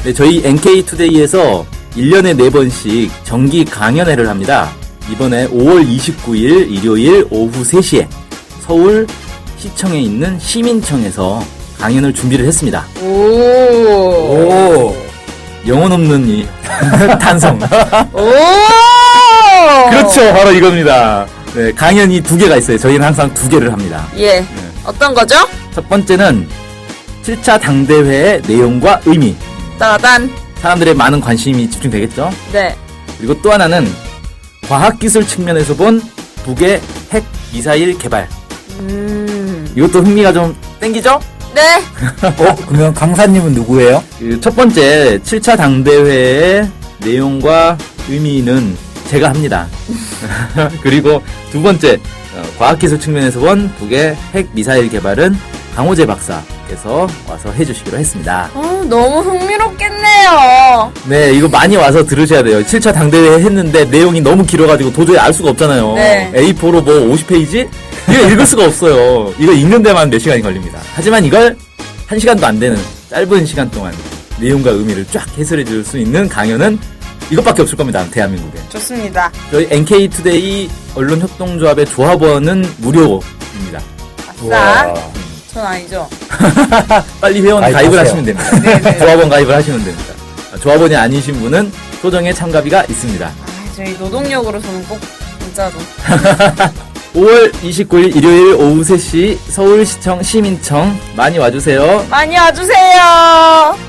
네, 저희 NK투데이에서 1년에 4번씩 정기 강연회를 합니다. 이번에 5월 29일 일요일 오후 3시에 서울 시청에 있는 시민청에서 강연을 준비를 했습니다. 오. 영혼 없는 이 탄성. 오. 그렇죠. 바로 이겁니다. 네, 강연이 2개가 있어요. 저희는 항상 2개를 합니다. 예. 어떤 거죠? 첫 번째는 7차 당대회의 내용과 의미. 따단. 사람들의 많은 관심이 집중되겠죠. 네. 그리고 또 하나는 과학기술 측면에서 본 북의 핵 미사일 개발. 이것도 흥미가 좀 땡기죠? 네. 그러면 강사님은 누구예요? 그 첫 번째 7차 당대회의 내용과 의미는 제가 합니다. 그리고 두 번째 과학기술 측면에서 본 북의 핵 미사일 개발은 강호재 박사께서 와서 해주시기로 했습니다. 너무 흥미롭겠네요. 네, 이거 많이 와서 들으셔야 돼요. 7차 당대회 했는데 내용이 너무 길어가지고 도저히 알 수가 없잖아요. 네. A4로 뭐 50페이지? 이거 읽을 수가 없어요. 이거 읽는 데만 몇 시간이 걸립니다. 하지만 이걸 1시간도 안 되는 짧은 시간 동안 내용과 의미를 쫙 해설해 줄 수 있는 강연은 이것밖에 없을 겁니다. 대한민국에. 좋습니다. 저희 NK투데이 언론협동조합의 조합원은 무료입니다. 아싸. 전 아니죠. 빨리 회원 가입을 가입하세요. 하시면 됩니다. 네네. 조합원 가입을 하시면 됩니다. 조합원이 아니신 분은 소정의 참가비가 있습니다. 저희 노동력으로 저는 꼭 진짜로. 5월 29일 일요일 오후 3시 서울시청 시민청 많이 와주세요. 많이 와주세요.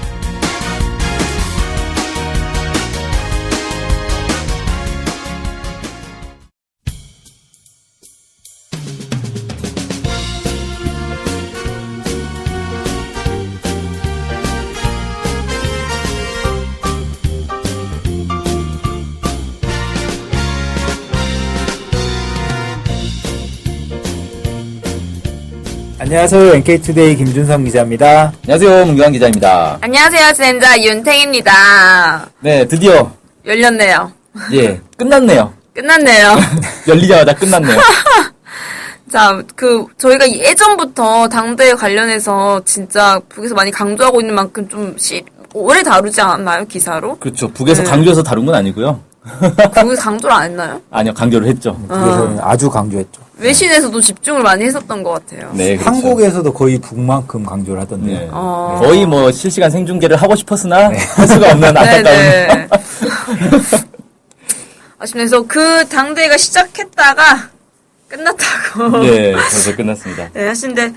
안녕하세요. NK투데이 김준성 기자입니다. 안녕하세요. 문경환 기자입니다. 안녕하세요. 진행자 윤탱입니다. 네, 드디어 열렸네요. 예 끝났네요. 끝났네요. 열리자마자 끝났네요. 자, 저희가 예전부터 당대회 관련해서 진짜 북에서 많이 강조하고 있는 만큼 좀 오래 다루지 않았나요? 기사로? 그렇죠. 북에서 네. 강조해서 다룬 건 아니고요. 북에서 강조를 안 했나요? 아니요, 강조를 했죠. 북에서는 아주 강조했죠. 외신에서도 집중을 많이 했었던 것 같아요. 네, 그렇죠. 한국에서도 거의 북만큼 강조를 하던데요. 네. 어. 거의 뭐 실시간 생중계를 하고 싶었으나 할 수가 없는 안타까운. 네네. 아쉽네요. 그 당대회가 시작했다가 끝났다고. 네, 벌써 끝났습니다. 네, 하신데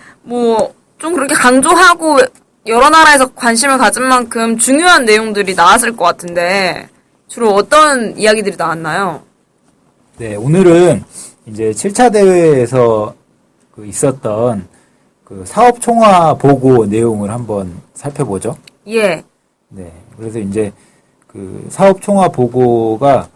좀 그렇게 강조하고 여러 나라에서 관심을 가진 만큼 중요한 내용들이 나왔을 것 같은데 주로 어떤 이야기들이 나왔나요? 네, 오늘은 이제 7차 대회에서 있었던 사업 총화 보고 내용을 한번 살펴보죠. 예. 네, 그래서 이제 사업 총화 보고가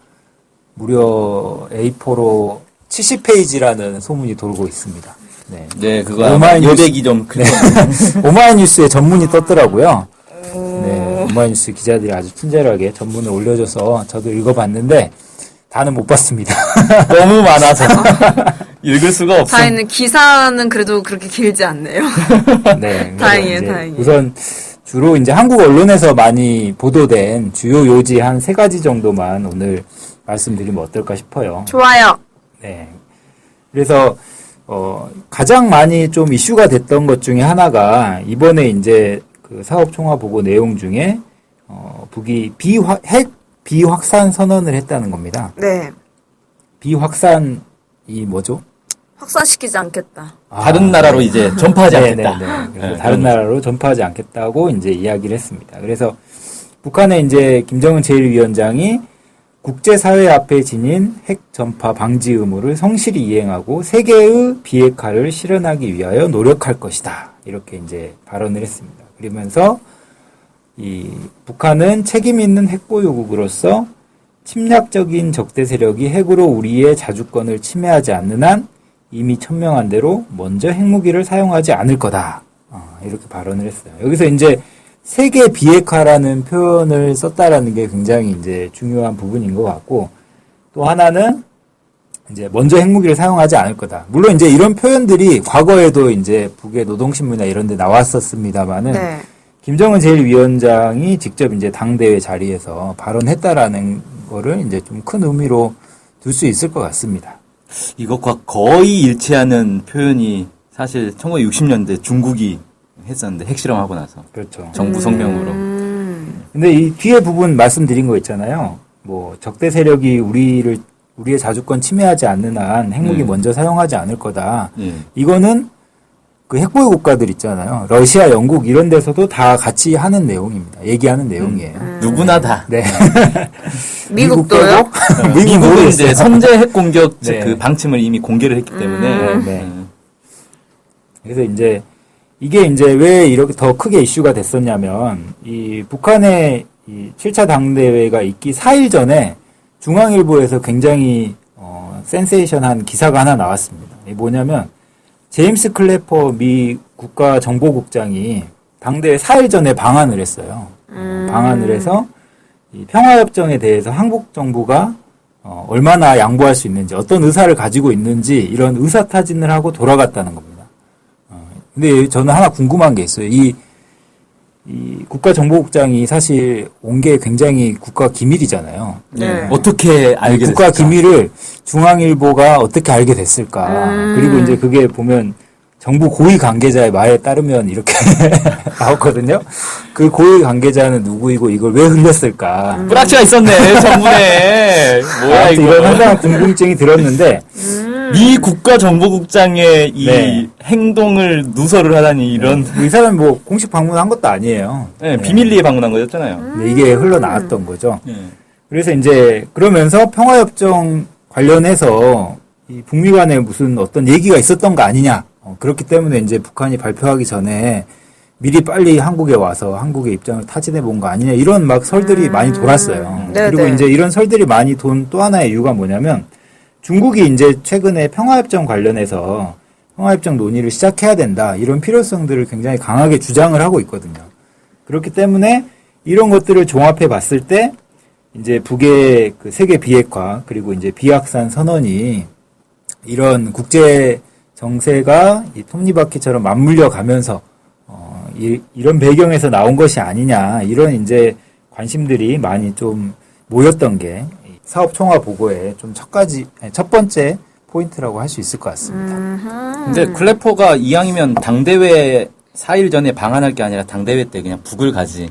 무려 A4로 70페이지라는 소문이 돌고 있습니다. 네, 네, 그거 오마이뉴스- 여백이 좀 크죠. 오마이뉴스에 전문이 떴더라고요. 네, 오마이뉴스 기자들이 아주 친절하게 전문을 올려줘서 저도 읽어봤는데 다는 못 봤습니다. 너무 많아서 읽을 수가 없어. 다행히 기사는 그래도 그렇게 길지 않네요. 네, 그래서 다행이에요, 이제 다행이에요. 우선 주로 이제 한국 언론에서 많이 보도된 주요 요지 한 3가지 정도만 오늘 말씀드리면 어떨까 싶어요. 좋아요. 네. 그래서 가장 많이 좀 이슈가 됐던 것 중에 하나가 이번에 이제 사업 총화 보고 내용 중에 북이 핵 비확산 선언을 했다는 겁니다. 네. 비확산이 뭐죠? 확산시키지 않겠다. 다른 나라로 이제 전파하지 않겠다. 네. 그래서 네, 다른 나라로 전파하지 않겠다고 이제 이야기를 했습니다. 그래서 북한의 이제 김정은 제1위원장이 국제사회 앞에 지닌 핵 전파 방지 의무를 성실히 이행하고 세계의 비핵화를 실현하기 위하여 노력할 것이다. 이렇게 이제 발언을 했습니다. 그러면서 이 북한은 책임 있는 핵보유국으로서 침략적인 적대 세력이 핵으로 우리의 자주권을 침해하지 않는 한 이미 천명한 대로 먼저 핵무기를 사용하지 않을 거다. 이렇게 발언을 했어요. 여기서 이제 세계 비핵화라는 표현을 썼다라는 게 굉장히 이제 중요한 부분인 것 같고, 또 하나는 이제 먼저 핵무기를 사용하지 않을 거다. 물론 이제 이런 표현들이 과거에도 이제 북의 노동신문이나 이런 데 나왔었습니다만은 네. 김정은 제1위원장이 직접 이제 당대회 자리에서 발언했다라는 거를 이제 좀 큰 의미로 둘 수 있을 것 같습니다. 이것과 거의 일치하는 표현이 사실 1960년대 중국이 했었는데 핵실험하고 나서 그렇죠. 정부 성명으로. 근데 이 뒤에 부분 말씀드린 거 있잖아요. 뭐 적대 세력이 우리의 자주권 침해하지 않는 한 핵무기 먼저 사용하지 않을 거다. 예. 이거는 그 핵보유 국가들 있잖아요. 러시아, 영국 이런 데서도 다 같이 하는 내용입니다. 얘기하는 내용이에요. 누구나 다. 네. 미국도요? 미국은 모르겠어요. 이제 선제 핵 공격 네. 그 방침을 이미 공개를 했기 때문에. 네. 그래서 이제 이게 이제 왜 이렇게 더 크게 이슈가 됐었냐면 이 북한의 이 7차 당대회가 있기 4일 전에 중앙일보에서 굉장히 센세이션한 기사가 하나 나왔습니다. 이게 뭐냐면 제임스 클래퍼 미 국가정보국장이 당대회 4일 전에 방한을 했어요. 방한을 해서 이 평화협정에 대해서 한국 정부가 얼마나 양보할 수 있는지, 어떤 의사를 가지고 있는지 이런 의사타진을 하고 돌아갔다는 겁니다. 근데 저는 하나 궁금한 게 있어요. 이 국가정보국장이 사실 온 게 굉장히 국가 기밀이잖아요. 네. 어떻게 알게 국가 됐을까? 기밀을 중앙일보가 어떻게 알게 됐을까. 그리고 이제 그게 보면 정부 고위 관계자의 말에 따르면 이렇게 나왔거든요. 그 고위 관계자는 누구이고 이걸 왜 흘렸을까. 뿌락치가 있었네, 정부에. 뭐야, 아무튼 이거. 이런 항상 궁금증이 들었는데 미 국가정보국장의 이 네. 행동을 누설을 하다니 이런. 이 사람이 뭐 공식 방문한 것도 아니에요. 네, 비밀리에 방문한 거였잖아요. 네, 이게 흘러나왔던 거죠. 네. 그래서 이제 그러면서 평화협정 관련해서 이 북미 간에 무슨 어떤 얘기가 있었던 거 아니냐. 그렇기 때문에 이제 북한이 발표하기 전에 미리 빨리 한국에 와서 한국의 입장을 타진해 본 거 아니냐. 이런 막 설들이 많이 돌았어요. 네, 그리고 네. 이제 이런 설들이 많이 돈 또 하나의 이유가 뭐냐면 중국이 이제 최근에 평화협정 관련해서 평화협정 논의를 시작해야 된다. 이런 필요성들을 굉장히 강하게 주장을 하고 있거든요. 그렇기 때문에 이런 것들을 종합해 봤을 때 이제 북의 그 세계 비핵화 그리고 이제 비확산 선언이 이런 국제 정세가 이 톱니바퀴처럼 맞물려 가면서 이런 배경에서 나온 것이 아니냐 이런 이제 관심들이 많이 좀 모였던 게 사업 총화 보고의 좀 첫 번째 포인트라고 할 수 있을 것 같습니다. 근데 클래퍼가 이왕이면 당대회 4일 전에 방한할 게 아니라 당대회 때 그냥 북을 가지.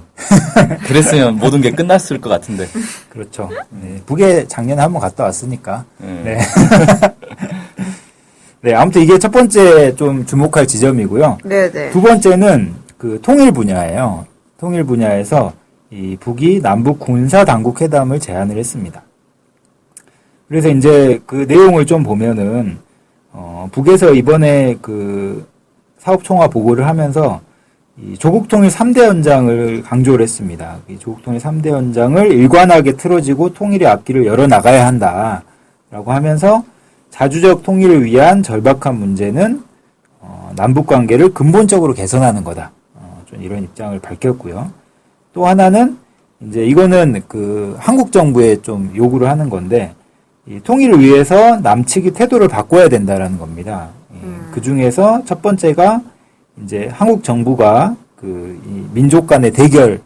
그랬으면 모든 게 끝났을 것 같은데. 그렇죠. 네, 북에 작년에 한번 갔다 왔으니까. 네. 네, 아무튼 이게 첫 번째 좀 주목할 지점이고요. 네네. 두 번째는 그 통일 분야예요. 통일 분야에서 이 북이 남북 군사 당국 회담을 제안을 했습니다. 그래서 이제 그 내용을 좀 보면은 북에서 이번에 그 사업 총화 보고를 하면서 이 조국 통일 3대 연장을 강조를 했습니다. 이 조국 통일 3대 연장을 일관하게 틀어지고 통일의 앞길을 열어 나가야 한다라고 하면서 자주적 통일을 위한 절박한 문제는 남북 관계를 근본적으로 개선하는 거다. 좀 이런 입장을 밝혔고요. 또 하나는 이제 이거는 그 한국 정부에 좀 요구를 하는 건데 이 통일을 위해서 남측이 태도를 바꿔야 된다라는 겁니다. 그 중에서 첫 번째가 이제 한국 정부가 그 이 민족 간의 대결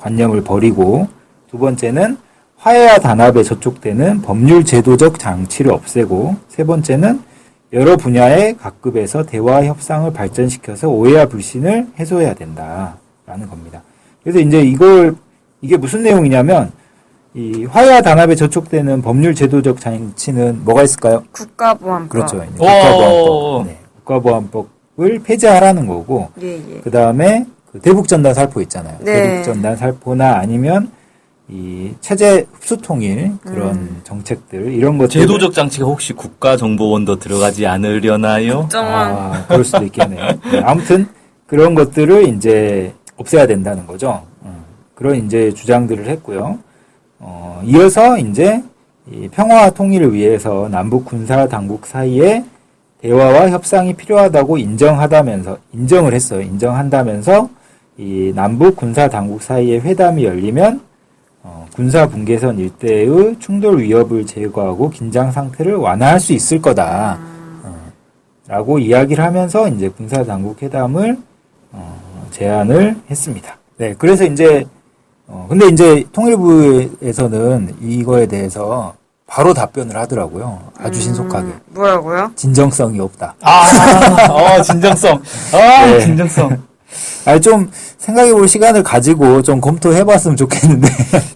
관념을 버리고 두 번째는 화해와 단합에 저촉되는 법률 제도적 장치를 없애고 세 번째는 여러 분야의 각급에서 대화 협상을 발전시켜서 오해와 불신을 해소해야 된다라는 겁니다. 그래서 이제 이게 무슨 내용이냐면 이 화해와 단합에 저촉되는 법률 제도적 장치는 뭐가 있을까요? 국가보안법. 그렇죠. 이제 오. 국가보안법. 네, 국가보안법을 폐지하라는 거고 예, 예. 그 다음에 그 대북전단 살포 있잖아요. 네. 대북전단 살포나 아니면 이 체제 흡수 통일 그런 정책들 이런 것들 제도적 장치가 혹시 국가정보원도 들어가지 않으려나요? 국정원. 그럴 수도 있겠네요. 네, 아무튼 그런 것들을 이제 없애야 된다는 거죠. 그런 이제 주장들을 했고요. 이어서 이제 이 평화와 통일을 위해서 남북 군사 당국 사이에 대화와 협상이 필요하다고 인정을 했어요. 인정한다면서 이 남북 군사 당국 사이에 회담이 열리면 군사 분계선 일대의 충돌 위협을 제거하고 긴장 상태를 완화할 수 있을 거다. 라고 이야기를 하면서 이제 군사 당국 회담을 제안을 했습니다. 네, 그래서 이제 근데 이제 통일부에서는 이거에 대해서 바로 답변을 하더라고요. 아주 신속하게. 뭐라고요? 진정성이 없다. 진정성. 네. 진정성. 좀 생각해볼 시간을 가지고 좀 검토해봤으면 좋겠는데.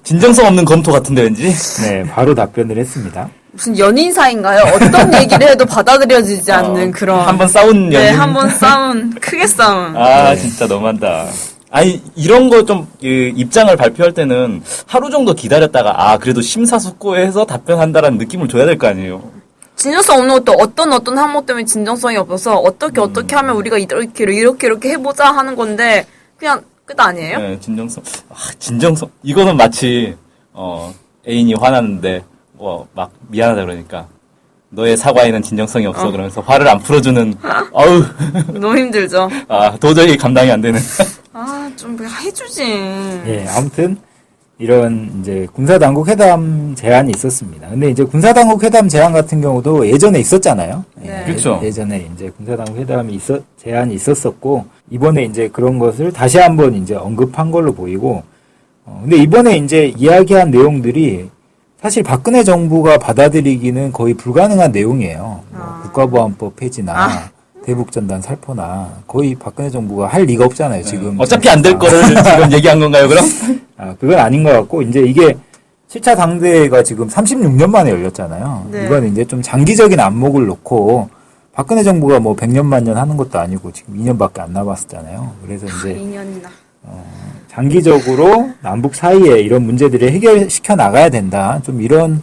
진정성 없는 검토 같은데, 왠지? 네, 바로 답변을 했습니다. 무슨 연인사인가요? 어떤 얘기를 해도 받아들여지지 않는 그런. 한번 싸운 연인. 네, 한번 싸운, 크게 싸운. 진짜 너무한다. 아니, 이런 거 좀, 입장을 발표할 때는 하루 정도 기다렸다가, 그래도 심사숙고해서 답변한다라는 느낌을 줘야 될 거 아니에요. 진정성 없는 것도 어떤 항목 때문에 진정성이 없어서 어떻게 하면 우리가 이렇게 해보자 하는 건데, 그냥 끝 아니에요? 네, 진정성. 진정성. 이거는 마치, 애인이 화났는데, 막 미안하다 그러니까, 너의 사과에는 진정성이 없어. 그러면서 화를 안 풀어주는, 너무 힘들죠? 도저히 감당이 안 되는. 좀 해주지. 예, 아무튼 이런 이제 군사당국 회담 제안이 있었습니다. 근데 이제 군사당국 회담 제안 같은 경우도 예전에 있었잖아요. 네. 그렇죠. 예전에 이제 군사당국 회담이 제안이 있었었고 이번에 이제 그런 것을 다시 한번 이제 언급한 걸로 보이고. 근데 이번에 이제 이야기한 내용들이 사실 박근혜 정부가 받아들이기는 거의 불가능한 내용이에요. 국가보안법 폐지나 대북전단 살포나 거의 박근혜 정부가 할 리가 없잖아요, 지금. 어차피 안 될 거를 지금 얘기한 건가요, 그럼? 그건 아닌 것 같고, 이제 이게 7차 당대회가 지금 36년 만에 열렸잖아요. 네. 이건 이제 좀 장기적인 안목을 놓고, 박근혜 정부가 뭐 100년 만년 하는 것도 아니고 지금 2년밖에 안 남았었잖아요. 그래서 이제 2년이나. 장기적으로 남북 사이에 이런 문제들을 해결시켜 나가야 된다. 좀 이런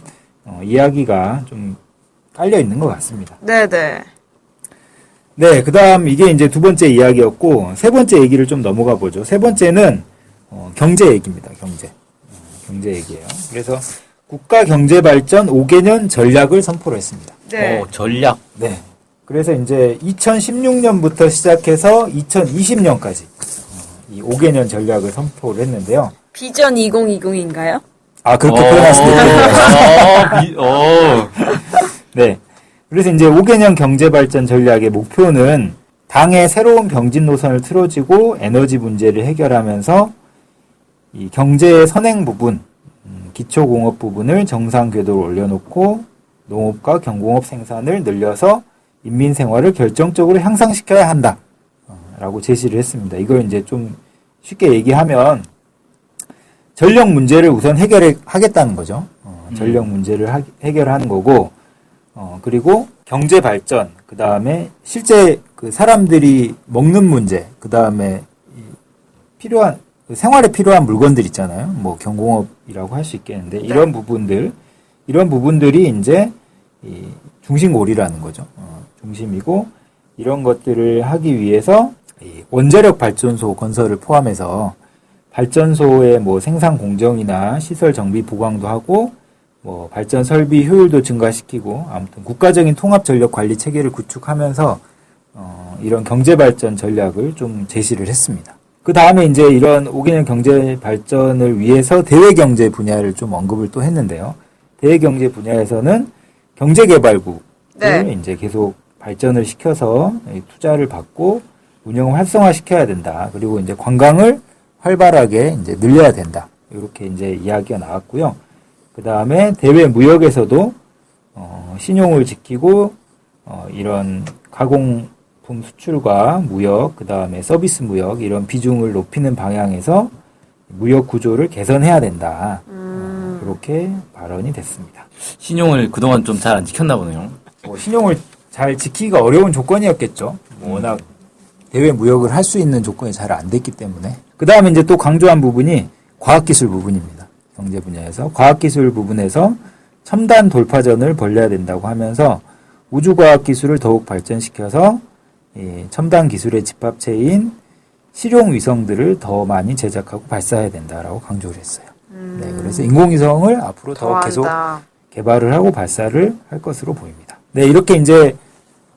이야기가 좀 깔려 있는 것 같습니다. 네네. 네, 그 다음 이게 이제 두 번째 이야기였고, 세 번째 얘기를 좀 넘어가 보죠. 세 번째는, 경제 얘기입니다, 경제. 경제 얘기예요. 그래서 국가 경제 발전 5개년 전략을 선포를 했습니다. 네. 전략. 네. 그래서 이제 2016년부터 시작해서 2020년까지 이 5개년 전략을 선포를 했는데요. 비전 2020인가요? 그렇게 표현할 수도 있겠네요. 네. 그래서 이제 5개년 경제발전 전략의 목표는 당의 새로운 병진 노선을 틀어지고 에너지 문제를 해결하면서 이 경제의 선행 부분, 기초공업 부분을 정상 궤도로 올려놓고 농업과 경공업 생산을 늘려서 인민 생활을 결정적으로 향상시켜야 한다. 라고 제시를 했습니다. 이걸 이제 좀 쉽게 얘기하면 전력 문제를 우선 해결하겠다는 거죠. 전력 문제를 해결하는 거고, 그리고 경제 발전, 그 다음에 실제 그 사람들이 먹는 문제, 그 다음에 필요한, 생활에 필요한 물건들 있잖아요. 뭐 경공업이라고 할 수 있겠는데, 이런 부분들이 이제 중심골이라는 거죠. 중심이고, 이런 것들을 하기 위해서 원자력 발전소 건설을 포함해서 발전소의 뭐 생산 공정이나 시설 정비 보강도 하고, 뭐 발전 설비 효율도 증가시키고 아무튼 국가적인 통합 전력 관리 체계를 구축하면서 이런 경제 발전 전략을 좀 제시를 했습니다. 그 다음에 이제 이런 5개년 경제 발전을 위해서 대외 경제 분야를 좀 언급을 또 했는데요. 대외 경제 분야에서는 경제개발국을 이제 계속 발전을 시켜서 투자를 받고 운영을 활성화시켜야 된다. 그리고 이제 관광을 활발하게 이제 늘려야 된다. 이렇게 이제 이야기가 나왔고요. 그 다음에 대외 무역에서도 신용을 지키고 이런 가공품 수출과 무역, 그 다음에 서비스 무역 이런 비중을 높이는 방향에서 무역 구조를 개선해야 된다. 그렇게 발언이 됐습니다. 신용을 그동안 좀 잘 안 지켰나 보네요. 신용을 잘 지키기가 어려운 조건이었겠죠. 워낙 대외 무역을 할 수 있는 조건이 잘 안 됐기 때문에. 그 다음에 이제 또 강조한 부분이 과학기술 부분입니다. 경제 분야에서. 과학기술 부분에서 첨단 돌파전을 벌려야 된다고 하면서 우주과학기술을 더욱 발전시켜서 첨단 기술의 집합체인 실용위성들을 더 많이 제작하고 발사해야 된다라고 강조를 했어요. 네, 그래서 인공위성을 앞으로 더 계속 개발을 하고 발사를 할 것으로 보입니다. 네, 이렇게 이제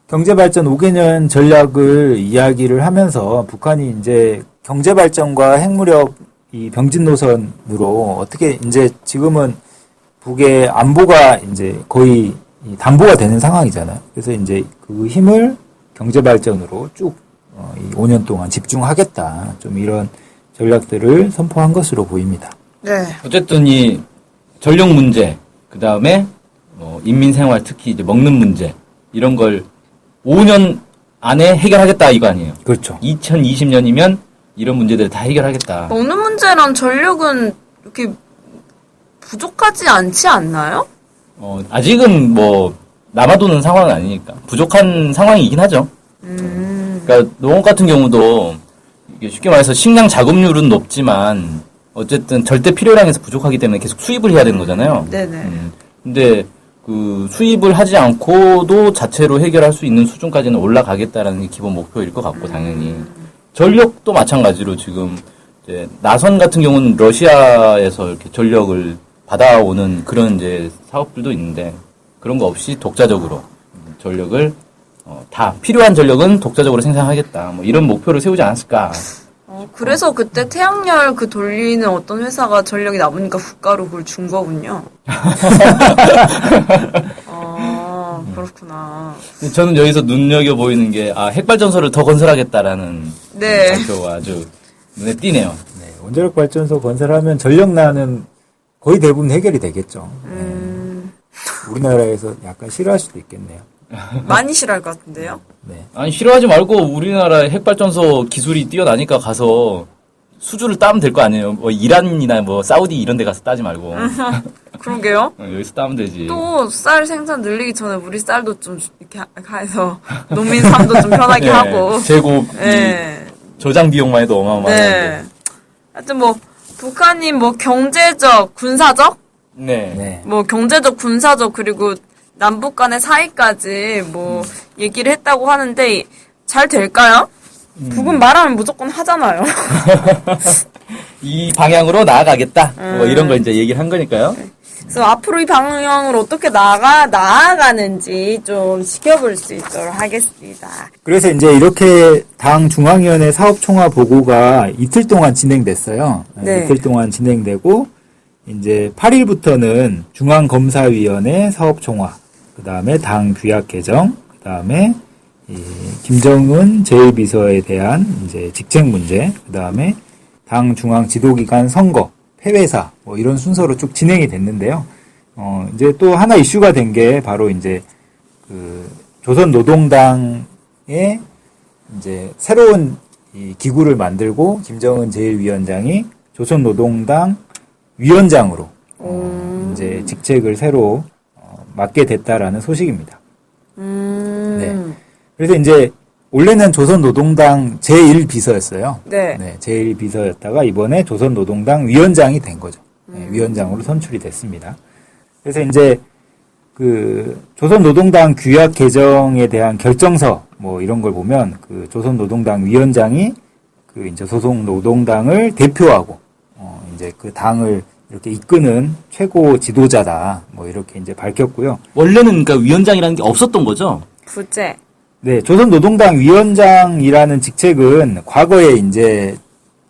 경제발전 5개년 전략을 이야기를 하면서 북한이 이제 경제발전과 핵무력 이 병진 노선으로 어떻게 이제 지금은 북의 안보가 이제 거의 담보가 되는 상황이잖아요. 그래서 이제 그 힘을 경제발전으로 쭉 이 5년 동안 집중하겠다. 좀 이런 전략들을 선포한 것으로 보입니다. 네. 어쨌든 이 전력 문제, 그 다음에 인민 생활, 특히 이제 먹는 문제 이런 걸 5년 안에 해결하겠다 이거 아니에요. 그렇죠. 2020년이면 이런 문제들을 다 해결하겠다. 먹는 문제랑 전력은 이렇게 부족하지 않지 않나요? 아직은 뭐 남아도는 상황은 아니니까 부족한 상황이긴 하죠. 그러니까 농업 같은 경우도 이게 쉽게 말해서 식량 자급률은 높지만 어쨌든 절대 필요량에서 부족하기 때문에 계속 수입을 해야 되는 거잖아요. 네네. 근데 그 수입을 하지 않고도 자체로 해결할 수 있는 수준까지는 올라가겠다라는 게 기본 목표일 것 같고 당연히 전력도 마찬가지로 지금 이제 나선 같은 경우는 러시아에서 이렇게 전력을 받아오는 그런 이제 사업들도 있는데 그런 거 없이 독자적으로 전력을 다 필요한 전력은 독자적으로 생산하겠다 뭐 이런 목표를 세우지 않았을까. 그래서 그때 태양열 그 돌리는 어떤 회사가 전력이 남으니까 국가로 그걸 준 거군요. 아, 그렇구나. 저는 여기서 눈여겨 보이는 게 핵발전소를 더 건설하겠다라는 네. 발표가 아주 눈에 띄네요. 네, 원자력 발전소 건설하면 전력난은 거의 대부분 해결이 되겠죠. 우리나라에서 약간 싫어할 수도 있겠네요. 많이 싫어할 것 같은데요? 네. 아니 싫어하지 말고 우리나라 핵발전소 기술이 뛰어나니까 가서 수주를 따면 될 거 아니에요. 뭐 이란이나 뭐 사우디 이런 데 가서 따지 말고 그러게요. 여기서 따면 되지. 또 쌀 생산 늘리기 전에 우리 쌀도 좀 이렇게 해서 농민 삶도 좀 편하게 네, 하고. 재고 네. 저장 비용만 해도 어마어마한데. 네. 하여튼 뭐 북한이 뭐 경제적, 군사적, 네. 네. 뭐 경제적, 군사적 그리고 남북 간의 사이까지 뭐 얘기를 했다고 하는데 잘 될까요? 북은 말하면 무조건 하잖아요. 이 방향으로 나아가겠다. 뭐 이런 걸 이제 얘기를 한 거니까요. 그래서 앞으로 이 방향으로 어떻게 나아가는지 좀 지켜볼 수 있도록 하겠습니다. 그래서 이제 이렇게 당 중앙위원회 사업총화 보고가 이틀 동안 진행됐어요. 네. 이틀 동안 진행되고 이제 8일부터는 중앙검사위원회 사업총화, 그 다음에 당 규약 개정, 그 다음에 김정은 제1비서에 대한 이제 직책 문제, 그 다음에 당 중앙 지도기관 선거, 폐회사, 뭐 이런 순서로 쭉 진행이 됐는데요. 이제 또 하나 이슈가 된 게 바로 이제 그 조선노동당의 이제 새로운 이 기구를 만들고 김정은 제1위원장이 조선노동당 위원장으로 이제 직책을 새로 맡게 됐다라는 소식입니다. 네. 그래서 이제 원래는 조선노동당 제1비서였어요. 네. 네, 제1비서였다가 이번에 조선노동당 위원장이 된 거죠. 네, 위원장으로 선출이 됐습니다. 그래서 이제 그 조선노동당 규약 개정에 대한 결정서 뭐 이런 걸 보면 그 조선노동당 위원장이 그 이제 조선노동당을 대표하고 이제 그 당을 이렇게 이끄는 최고 지도자다. 뭐 이렇게 이제 밝혔고요. 원래는 그러니까 위원장이라는 게 없었던 거죠. 부재. 네, 조선노동당 위원장이라는 직책은 과거에 이제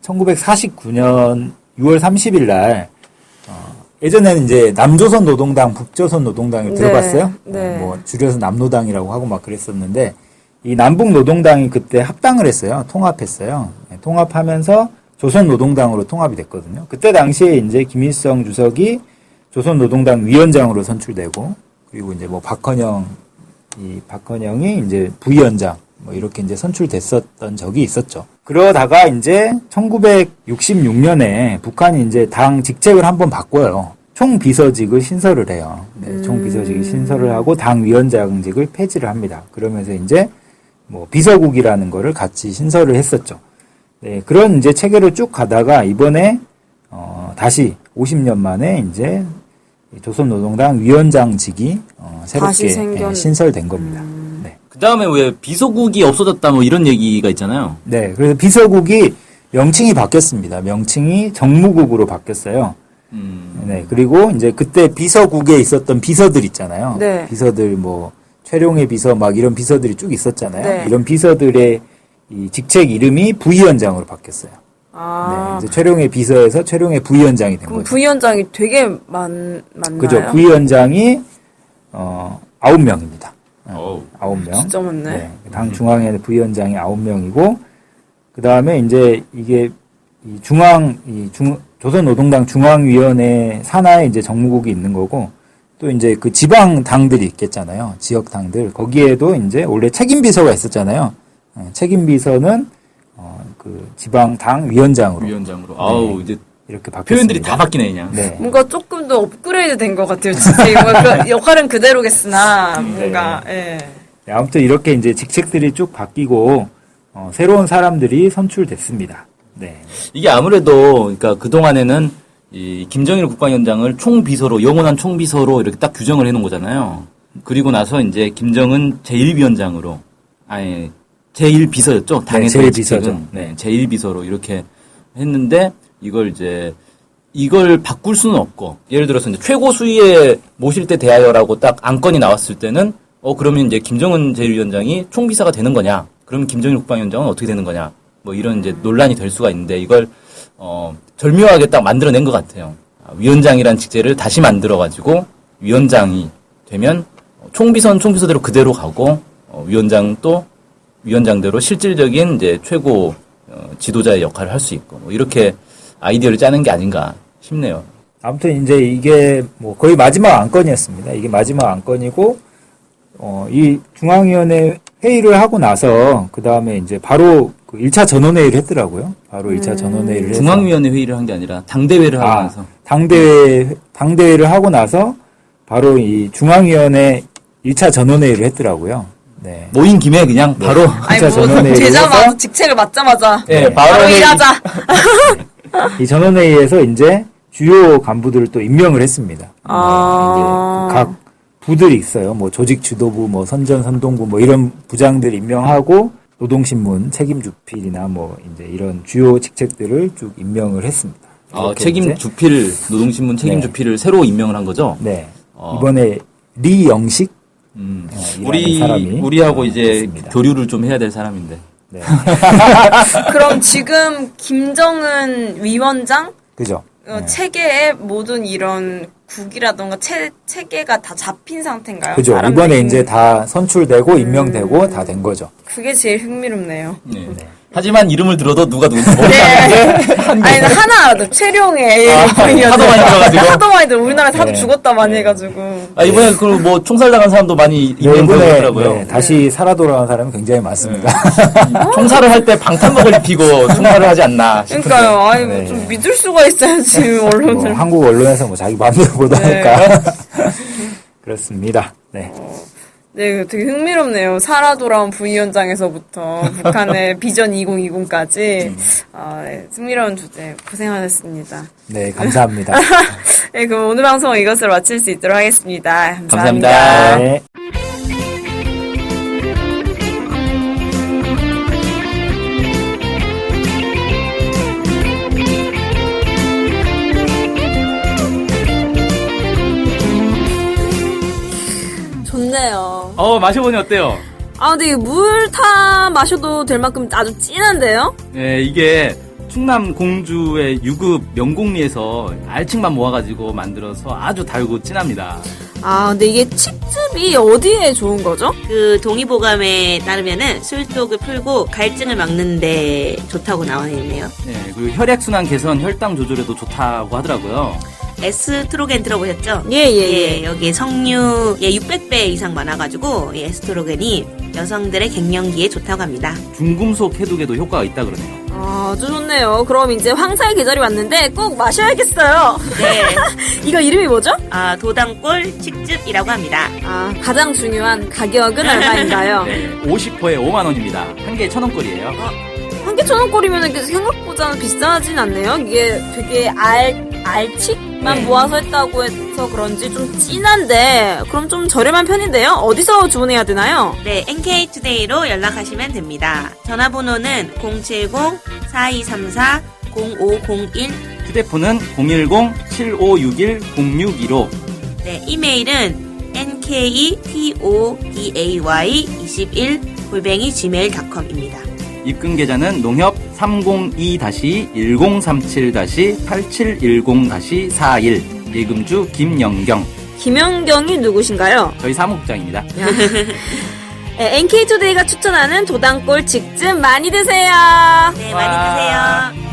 1949년 6월 30일 날 예전에는 이제 남조선 노동당, 북조선 노동당을 들어봤어요? 네. 뭐 줄여서 남노당이라고 하고 막 그랬었는데 이 남북 노동당이 그때 합당을 했어요. 통합했어요. 네, 통합하면서 조선 노동당으로 통합이 됐거든요. 그때 당시에 이제 김일성 주석이 조선 노동당 위원장으로 선출되고 그리고 이제 뭐 박헌영이 이제 부위원장 뭐 이렇게 이제 선출됐었던 적이 있었죠. 그러다가 이제 1966년에 북한이 이제 당 직책을 한번 바꿔요. 총비서직을 신설을 해요. 네, 총비서직을 신설을 하고 당 위원장직을 폐지를 합니다. 그러면서 이제 뭐 비서국이라는 거를 같이 신설을 했었죠. 네, 그런 이제 체계를 쭉 가다가 이번에 다시 50년 만에 이제 조선노동당 위원장직이 새롭게 신설된 겁니다. 네. 그 다음에 왜 비서국이 없어졌다 뭐 이런 얘기가 있잖아요. 네, 그래서 비서국이 명칭이 바뀌었습니다. 명칭이 정무국으로 바뀌었어요. 네, 그리고 이제 그때 비서국에 있었던 비서들 있잖아요. 네. 비서들 뭐 최룡해 비서 막 이런 비서들이 쭉 있었잖아요. 네. 이런 비서들의 이 직책 이름이 부위원장으로 바뀌었어요. 아. 네, 이제 최룡해 비서에서 최룡해 부위원장이 된 그럼 거죠. 부위원장이 되게 많나요? 그죠. 부위원장이 9명입니다. 어우. 9명. 진짜 많네. 네, 당 중앙회 부위원장이 9명이고, 그 다음에 이제 이게 조선노동당 중앙위원회 산하에 이제 정무국이 있는 거고, 또 이제 그 지방 당들이 있겠잖아요. 지역 당들. 거기에도 이제 원래 책임비서가 있었잖아요. 책임 비서는 그 지방 당 위원장으로 아우 이제 이렇게 바뀌었습니다. 표현들이 다 바뀌네 그냥. 네. 뭔가 조금 더 업그레이드 된 것 같아요. 진짜 뭔가 그 역할은 그대로겠으나 뭔가 예. 네, 아무튼 이렇게 이제 직책들이 쭉 바뀌고 새로운 사람들이 선출됐습니다. 네. 이게 아무래도 그러니까 그 동안에는 이 김정일 국방위원장을 총비서로 영원한 총비서로 이렇게 딱 규정을 해놓은 거잖아요. 그리고 나서 이제 김정은 제1위원장으로 아니 제1비서였죠. 당에서 네, 제1비서죠. 네, 제1비서로 이렇게 했는데 이걸 바꿀 수는 없고 예를 들어서 이제 최고 수위에 모실 때 대하여라고 딱 안건이 나왔을 때는 그러면 이제 김정은 제1위원장이 총비서가 되는 거냐? 그러면 김정일 국방위원장은 어떻게 되는 거냐? 뭐 이런 이제 논란이 될 수가 있는데 이걸 절묘하게 딱 만들어낸 것 같아요. 위원장이란 직제를 다시 만들어가지고 위원장이 되면 총비서는 총비서대로 그대로 가고 위원장 또 위원장대로 실질적인 이제 최고 지도자의 역할을 할 수 있고 뭐 이렇게 아이디어를 짜는 게 아닌가 싶네요. 아무튼 이제 이게 뭐 거의 마지막 안건이었습니다. 이게 마지막 안건이고 이 중앙위원회 회의를 하고 나서 그 다음에 이제 바로 그 1차 전원회의를 했더라고요. 바로 1차 전원회의를 해서 중앙위원회 회의를 한 게 아니라 당대회를 하고 나서 당대회를 하고 나서 바로 이 중앙위원회 1차 전원회의를 했더라고요. 네. 모인 김에 그냥 바로 아니 1차 뭐 전원회의를 되자마자 해서 직책을 맡자마자 네, 바로 회의. 일하자. 이 전원회의에서 이제 주요 간부들을 또 임명을 했습니다. 아. 이제 각 부들이 있어요. 뭐 조직 주도부, 뭐 선전 선동부, 뭐 이런 부장들 임명하고 노동신문 책임주필이나 뭐 이제 이런 주요 직책들을 쭉 임명을 했습니다. 이렇게 이제 책임주필 노동신문 책임주필을 새로 임명을 한 거죠. 네. 이번에 리영식 우리하고 이제 됐습니다. 교류를 좀 해야 될 사람인데. 네. 그럼 지금 김정은 위원장 그죠? 네. 체계에 모든 이런 국이라던가 체계가 다 잡힌 상태인가요? 그죠. 사람들이? 이번에 이제 다 선출되고 임명되고 다 된 거죠. 그게 제일 흥미롭네요. 네. 하지만 이름을 들어도 누가 누군지 모르는데. 아니 나 하나 알아도 최룡의 하도 많이 들어가지고. 하도 많이 들어 우리나라에서 하도 네. 죽었다 많이 해가지고 이번에 그 뭐 총살당한 사람도 많이 임명되더라고요. 네, 다시 살아 돌아온 사람이 굉장히 많습니다. 총살을 할 때 방탄복을 입히고 총살을 하지 않나 싶은데. 그러니까요. 아니 네. 좀 믿을 수가 있어야지 언론을. 뭐 한국 언론에서 뭐 자기 마음대로 보도하니까 그렇습니다. 네. 네, 되게 흥미롭네요. 살아 돌아온 부위원장에서부터 북한의 비전 2020까지 네, 흥미로운 주제 고생하셨습니다. 네, 감사합니다. 네, 그럼 오늘 방송 이것으로 마칠 수 있도록 하겠습니다. 감사합니다. 감사합니다. 네. 좋네요. 마셔보니 어때요? 아, 근데 물 타 마셔도 될 만큼 아주 진한데요? 네, 이게 충남 공주의 유급 명곡리에서 알칡만 모아가지고 만들어서 아주 달고 진합니다. 아, 근데 이게 칡즙이 어디에 좋은 거죠? 그 동의보감에 따르면은 술독을 풀고 갈증을 막는데 좋다고 나와 있네요. 네, 그리고 혈액순환 개선, 혈당 조절에도 좋다고 하더라고요. 에스트로겐 들어보셨죠? 예. 여기에 석류 600배 이상 많아가지고 이 에스트로겐이 여성들의 갱년기에 좋다고 합니다. 중금속 해독에도 효과가 있다 그러네요. 아, 아주 좋네요. 그럼 이제 황사의 계절이 왔는데 꼭 마셔야겠어요. 네, 이거 이름이 뭐죠? 도당골 칡즙이라고 합니다. 아, 가장 중요한 가격은 얼마인가요? 네, 50호에 5만 원입니다. 한 개에 1,000원꼴이에요. 한 개 1,000원꼴이면 생각보다는 비싸진 않네요. 이게 되게 알칡만 네. 모아서 했다고 해서 그런지 좀 진한데 그럼 좀 저렴한 편인데요. 어디서 주문해야 되나요? 네, NK투데이로 연락하시면 됩니다. 전화번호는 070-4234-0501. 휴대폰은 010-7561-0615. 네, 이메일은 nketoday21@gmail.com입니다. 입금 계좌는 농협 302-1037-8710-41 예금주 김영경 김연경이 누구신가요? 저희 사무국장입니다. 네, NK투데이가 추천하는 도당골 직즙 많이 드세요. 네, 많이 드세요.